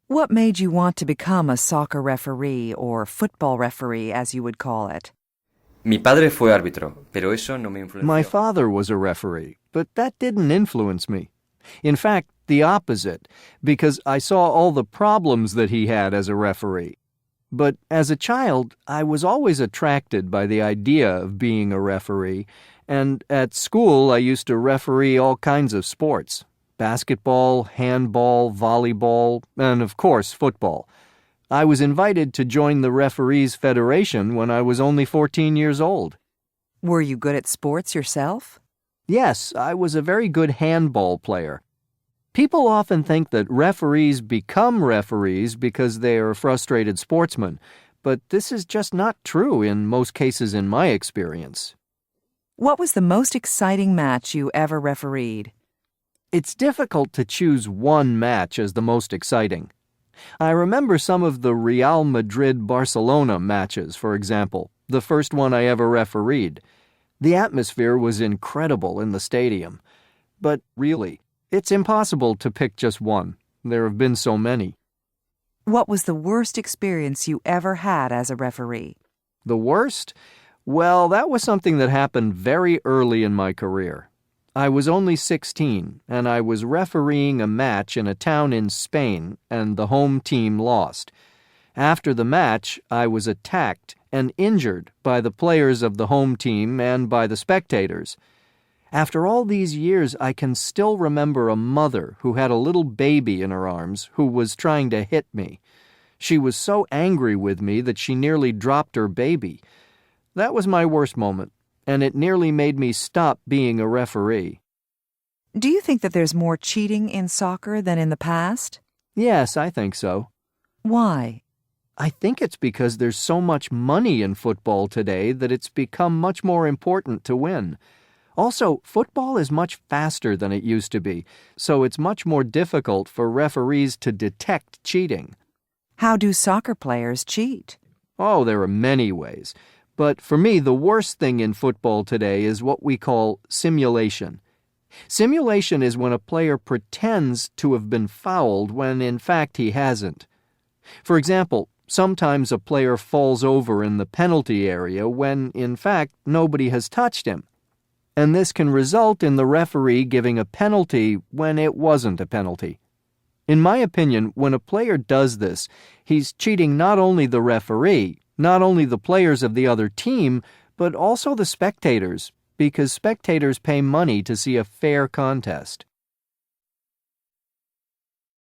What made you want to become a soccer referee or football referee, as you would call it? Mi padre fue árbitro, pero eso no me My influenció. father was a referee, but that didn't influence me. In fact, the opposite, because I saw all the problems that he had as a referee. But as a child, I was always attracted by the idea of being a referee, and at school I used to referee all kinds of sports: basketball, handball, volleyball, and of course football. I was invited to join the Referees Federation when I was only 14 years old. Were you good at sports yourself? Yes, I was a very good handball player. People often think that referees become referees because they are frustrated sportsmen, but this is just not true in most cases in my experience. What was the most exciting match you ever refereed? It's difficult to choose one match as the most exciting. I remember some of the Real Madrid-Barcelona matches, for example, the first one I ever refereed. The atmosphere was incredible in the stadium. But really, it's impossible to pick just one. There have been so many. What was the worst experience you ever had as a referee? The worst? Well, that was something that happened very early in my career. I was only 16, and I was refereeing a match in a town in Spain, and the home team lost. After the match, I was attacked and injured by the players of the home team and by the spectators. After all these years, I can still remember a mother who had a little baby in her arms who was trying to hit me. She was so angry with me that she nearly dropped her baby. That was my worst moment, and it nearly made me stop being a referee. Do you think that there's more cheating in soccer than in the past? Yes, I think so. Why? I think it's because there's so much money in football today that it's become much more important to win. Also, football is much faster than it used to be, so it's much more difficult for referees to detect cheating. How do soccer players cheat? Oh, there are many ways. But for me, the worst thing in football today is what we call simulation. Simulation is when a player pretends to have been fouled when in fact he hasn't. For example, sometimes a player falls over in the penalty area when in fact nobody has touched him. And this can result in the referee giving a penalty when it wasn't a penalty. In my opinion, when a player does this, he's cheating not only the referee, not only the players of the other team, but also the spectators, because spectators pay money to see a fair contest.